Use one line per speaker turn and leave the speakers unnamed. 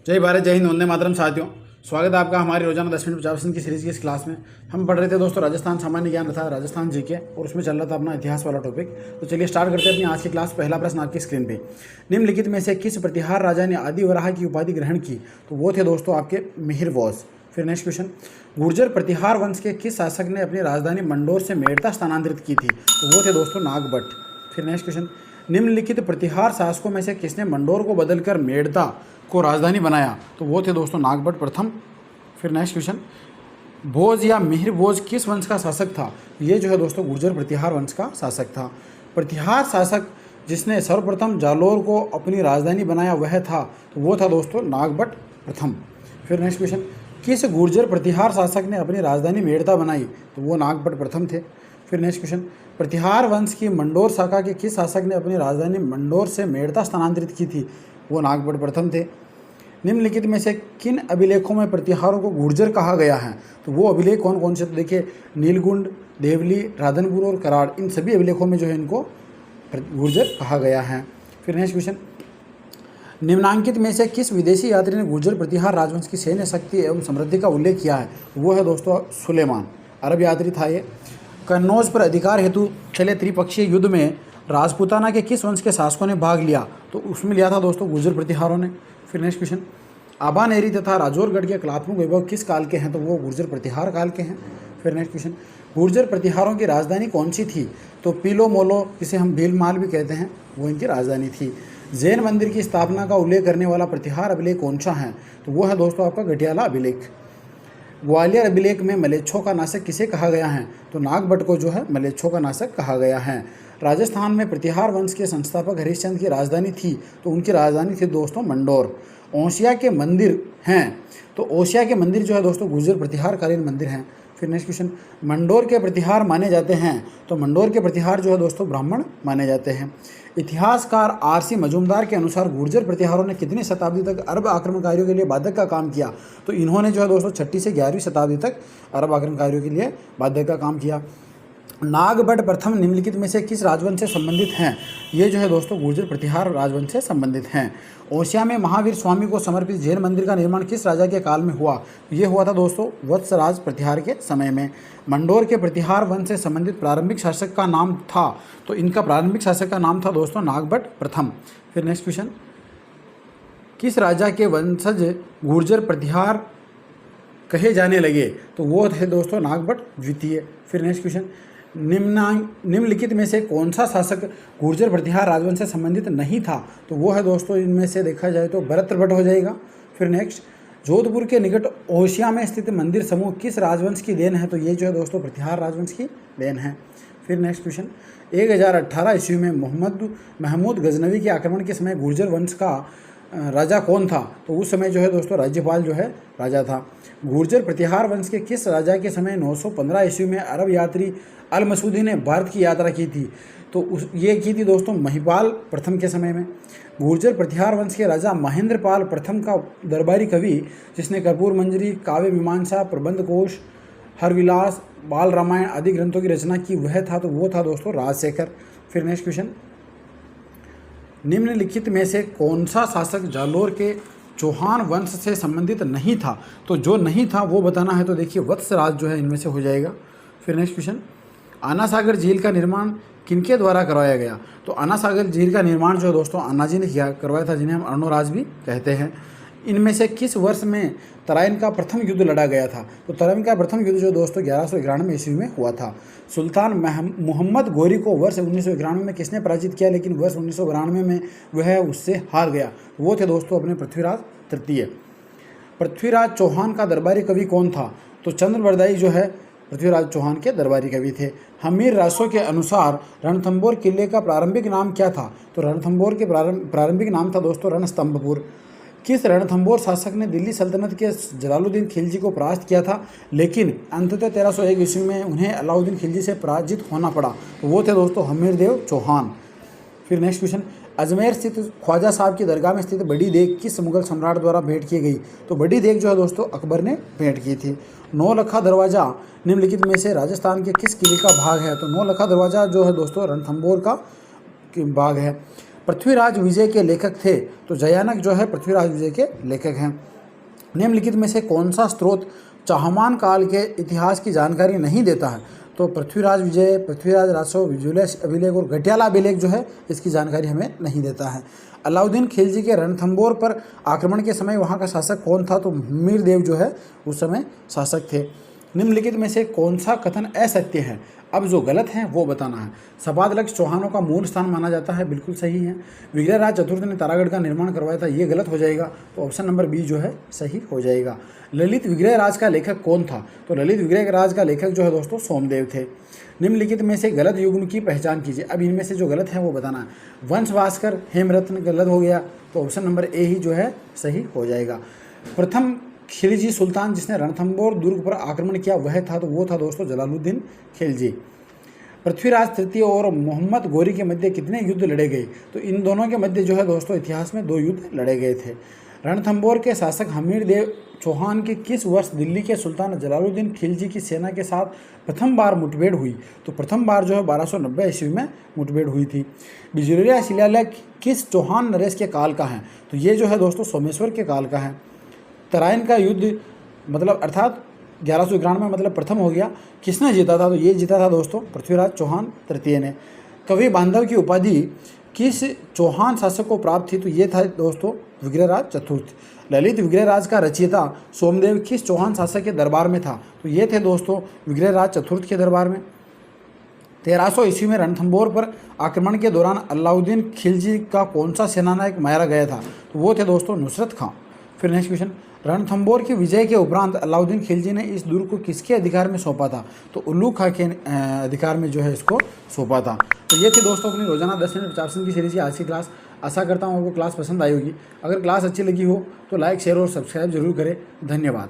जय भारत, जय हिंद, वंदे मातरम। साथियों, स्वागत है आपका हमारी रोजाना 10 मिनट 50% की सीरीज की इस क्लास में। हम पढ़ रहे थे दोस्तों राजस्थान सामान्य ज्ञान तथा राजस्थान जीके, और उसमें चल रहा था अपना इतिहास वाला टॉपिक। तो चलिए स्टार्ट करते हैं अपनी आज की क्लास। पहला प्रश्न आपकी स्क्रीन पे, निम्नलिखित में से किस प्रतिहार राजा ने आदि वराह की उपाधि ग्रहण की? तो वो थे दोस्तों आपके मिहिर वॉज। फिर नेक्स्ट क्वेश्चन, गुर्जर प्रतिहार वंश के किस शासक ने अपनी राजधानी मंडोर से मेड़ता स्थानांतरित की थी? तो वो थे दोस्तों नागभट्ट। फिर नेक्स्ट क्वेश्चन, निम्नलिखित प्रतिहार शासकों में से किसने मंडोर को बदलकर मेड़ता को राजधानी बनाया? तो वो थे दोस्तों नागभट्ट प्रथम। फिर नेक्स्ट क्वेश्चन, भोज या मिहिर भोज किस वंश का शासक था? ये जो है दोस्तों गुर्जर प्रतिहार वंश का शासक था। प्रतिहार शासक जिसने सर्वप्रथम जालोर को अपनी राजधानी बनाया वह था, तो वो था दोस्तों नागभट्ट प्रथम। फिर नेक्स्ट क्वेश्चन, किस गुर्जर प्रतिहार शासक ने अपनी राजधानी मेड़ता बनाई? तो वो नागभट्ट प्रथम थे। फिर नेक्स्ट क्वेश्चन, प्रतिहार वंश की मंडोर शाखा के किस शासक ने अपनी राजधानी मंडोर से मेड़ता स्थानांतरित की थी? वो नागभट्ट प्रथम थे। निम्नलिखित में से किन अभिलेखों में प्रतिहारों को गुर्जर कहा गया है? तो वो अभिलेख कौन कौन से? तो देखिए, नीलगुंड, देवली, राधनपुर और कराड़, इन सभी अभिलेखों में जो है इनको गुर्जर कहा गया है। फिर नेक्स्ट क्वेश्चन, निम्नांकित में से किस विदेशी यात्री ने गुर्जर प्रतिहार राजवंश की सैन्य शक्ति एवं समृद्धि का उल्लेख किया है? वो है दोस्तों सुलेमान, अरब यात्री था ये। कन्नौज पर अधिकार हेतु चले त्रिपक्षीय युद्ध में राजपूताना के किस वंश के शासकों ने भाग लिया? तो उसमें लिया था दोस्तों गुर्जर प्रतिहारों ने। फिर नेक्स्ट क्वेश्चन, आबानेरी तथा राजौरगढ़ के कलात्मक वैभव किस काल के हैं? तो वो गुर्जर प्रतिहार काल के हैं। फिर नेक्स्ट क्वेश्चन, गुर्जर प्रतिहारों की राजधानी कौन सी थी? तो पीलो मोलो, जिसे हम भीलमाल भी कहते हैं, वो इनकी राजधानी थी। जैन मंदिर की स्थापना का उल्लेख करने वाला प्रतिहार अभिलेख कौन सा है? तो वो है दोस्तों आपका गठियाला अभिलेख। ग्वालियर अभिलेख में मलेच्छों का नाशक किसे कहा गया है? तो नागभट्ट को जो है मलेच्छों का नाशक कहा गया है। राजस्थान में प्रतिहार वंश के संस्थापक हरिश्चंद्र की राजधानी थी, तो उनकी राजधानी थी दोस्तों मंडोर। ओसिया के मंदिर हैं, तो ओसिया के मंदिर जो है दोस्तों गुर्जर प्रतिहार कालीन मंदिर हैं। फिर नेक्स्ट क्वेश्चन, मंडोर के प्रतिहार माने जाते हैं? तो मंडोर के प्रतिहार जो है दोस्तों ब्राह्मण माने जाते हैं। इतिहासकार आरसी मजूमदार के अनुसार गुर्जर प्रतिहारों ने कितनी शताब्दी तक अरब आक्रमणकारियों के लिए बाधक का काम किया? तो इन्होंने जो है दोस्तों 6ठी से 11वीं शताब्दी तक अरब आक्रमणकारियों के लिए बाधक का काम किया। नागभट्ट प्रथम निम्नलिखित में से किस राजवंश से संबंधित हैं? ये जो है दोस्तों गुर्जर प्रतिहार राजवंश से संबंधित हैं। ओसिया में महावीर स्वामी को समर्पित जैन मंदिर का निर्माण किस राजा के काल में हुआ? ये हुआ था दोस्तों वत्सराज प्रतिहार के समय में। मंडोर के प्रतिहार वंश से संबंधित प्रारंभिक शासक का नाम था? तो इनका प्रारंभिक शासक का नाम था दोस्तों नागभट्ट प्रथम। फिर नेक्स्ट क्वेश्चन, किस राजा के वंशज गुर्जर प्रतिहार कहे जाने लगे? तो वो थे दोस्तों नागभट्ट द्वितीय। फिर नेक्स्ट क्वेश्चन, निम्नलिखित में से कौन सा शासक गुर्जर प्रतिहार राजवंश से संबंधित नहीं था? तो वो है दोस्तों इनमें से देखा जाए तो भरतभट्ट हो जाएगा। फिर नेक्स्ट, जोधपुर के निकट ओसिया में स्थित मंदिर समूह किस राजवंश की देन है? तो ये जो है दोस्तों प्रतिहार राजवंश की देन है। फिर नेक्स्ट क्वेश्चन, 1018 ईस्वी में महमूद गजनवी के आक्रमण के समय गुर्जर वंश का राजा कौन था? तो उस समय जो है दोस्तों राज्यपाल जो है राजा था। गुर्जर प्रतिहार वंश के किस राजा के समय 915 ईस्वी में अरब यात्री अल मसूदी ने भारत की यात्रा की थी? तो ये की थी दोस्तों महिपाल प्रथम के समय में। गुर्जर प्रतिहार वंश के राजा महेंद्रपाल प्रथम का दरबारी कवि जिसने कर्पूर मंजरी, काव्य मीमांसा, प्रबंध कोश, हरविलास, बाल रामायण आदि ग्रंथों की रचना की वह था? तो वो था दोस्तों राजशेखर। फिर नेक्स्ट क्वेश्चन, निम्नलिखित में से कौन सा शासक जालोर के चौहान वंश से संबंधित नहीं था? तो जो नहीं था वो बताना है, तो देखिए वत्सराज जो है इनमें से हो जाएगा। फिर नेक्स्ट क्वेश्चन, आना सागर झील का निर्माण किनके द्वारा करवाया गया? तो आना सागर झील का निर्माण जो है दोस्तों अन्ना जी ने करवाया था, जिन्हें हम अर्णोराज भी कहते हैं। इनमें से किस वर्ष में तराइन का प्रथम युद्ध लड़ा गया था? तो तराइन का प्रथम युद्ध जो दोस्तों 1191 ईस्वी में हुआ था। सुल्तान मोहम्मद गोरी को वर्ष 1991 में किसने पराजित किया, लेकिन वर्ष 1992 में वह उससे हार गया? वो थे दोस्तों अपने पृथ्वीराज तृतीय। पृथ्वीराज चौहान का दरबारी कवि कौन था? तो चंद्रबरदाई जो है पृथ्वीराज चौहान के दरबारी कवि थे। हमीर रासो के अनुसार रणथंबोर किले का प्रारंभिक नाम क्या था? तो रणथंबोर के प्रारंभिक नाम था दोस्तों रणस्तंभपुर। किस रणथंबोर शासक ने दिल्ली सल्तनत के जलालुद्दीन खिलजी को परास्त किया था, लेकिन अंततः 1301 ईस्वी में उन्हें अलाउद्दीन खिलजी से पराजित होना पड़ा? तो वो थे दोस्तों हमीरदेव चौहान। फिर नेक्स्ट क्वेश्चन, अजमेर स्थित ख्वाजा साहब की दरगाह में स्थित बड़ी देग किस मुगल सम्राट द्वारा भेंट की गई? तो बड़ी देग जो है दोस्तों अकबर ने भेंट की थी। नौलखा दरवाज़ा निम्नलिखित में से राजस्थान के किस किले का भाग है? तो नौलखा दरवाज़ा जो है दोस्तों रणथंबोर का भाग है। पृथ्वीराज विजय के लेखक थे? तो जयानक जो है पृथ्वीराज विजय के लेखक हैं। निम्नलिखित में से कौन सा स्रोत चाहमान काल के इतिहास की जानकारी नहीं देता है? तो पृथ्वीराज विजय, पृथ्वीराज रासव, जुलियस अभिलेख और घटियाला अभिलेख जो है इसकी जानकारी हमें नहीं देता है। अलाउद्दीन खिलजी के रणथंभौर पर आक्रमण के समय वहाँ का शासक कौन था? तो मीर देव जो है उस समय शासक थे। निम्नलिखित में से कौन सा कथन असत्य है? अब जो गलत है वो बताना है। सपादलक्ष चौहानों का मूल स्थान माना जाता है, बिल्कुल सही है। विग्रहराज चतुर्थ ने तारागढ़ का निर्माण करवाया था, ये गलत हो जाएगा, तो ऑप्शन नंबर बी जो है सही हो जाएगा। ललित विग्रहराज का लेखक कौन था? तो ललित विग्रहराज का लेखक जो है दोस्तों सोमदेव थे। निम्नलिखित में से गलत युग्म की पहचान कीजिए। अब इनमें से जो गलत है वो बताना है। वंश भास्कर, हेमरत्न गलत हो गया, तो ऑप्शन नंबर ए ही जो है सही हो जाएगा। प्रथम खिलजी सुल्तान जिसने रणथंभौर दुर्ग पर आक्रमण किया वह था, तो वो था दोस्तों जलालुद्दीन खिलजी। पृथ्वीराज तृतीय और मोहम्मद गोरी के मध्य कितने युद्ध लड़े गए? तो इन दोनों के मध्य जो है दोस्तों इतिहास में 2 युद्ध लड़े गए थे। रणथंभौर के शासक हमीर देव चौहान की किस वर्ष दिल्ली के सुल्तान जलालुद्दीन खिलजी की सेना के साथ प्रथम बार मुठभेड़ हुई? तो प्रथम बार जो है 1290 ईस्वी में मुठभेड़ हुई थी। बिजोरिया शिलालेख किस चौहान नरेश के काल का है? तो ये जो है दोस्तों सोमेश्वर के काल का है। तराइन का युद्ध मतलब अर्थात 1191 में मतलब प्रथम हो गया, किसने जीता था? तो ये जीता था दोस्तों पृथ्वीराज चौहान तृतीय ने। कवि बांधव की उपाधि किस चौहान शासक को प्राप्त थी? तो ये था दोस्तों विग्रहराज चतुर्थ। ललित विग्रहराज का रचयिता सोमदेव किस चौहान शासक के दरबार में था? तो ये थे दोस्तों विग्रहराज चतुर्थ के दरबार में। 1300 ईस्वी में रणथंभौर पर आक्रमण के दौरान अलाउद्दीन खिलजी का कौन सा सेनानायक मारा गया था? तो वो थे दोस्तों नुसरत खां। फिर नेक्स्ट क्वेश्चन, रणथंभौर की विजय के उपरांत अलाउद्दीन खिलजी ने इस दुर्ग को किसके अधिकार में सौंपा था? तो उल्लू खां के अधिकार में जो है इसको सौंपा था। तो ये थी दोस्तों अपनी रोजाना 10 मिनट 50 की सीरीज की आज की क्लास। आशा करता हूँ आपको क्लास पसंद आई होगी। अगर क्लास अच्छी लगी हो तो लाइक, शेयर और सब्सक्राइब जरूर करें। धन्यवाद।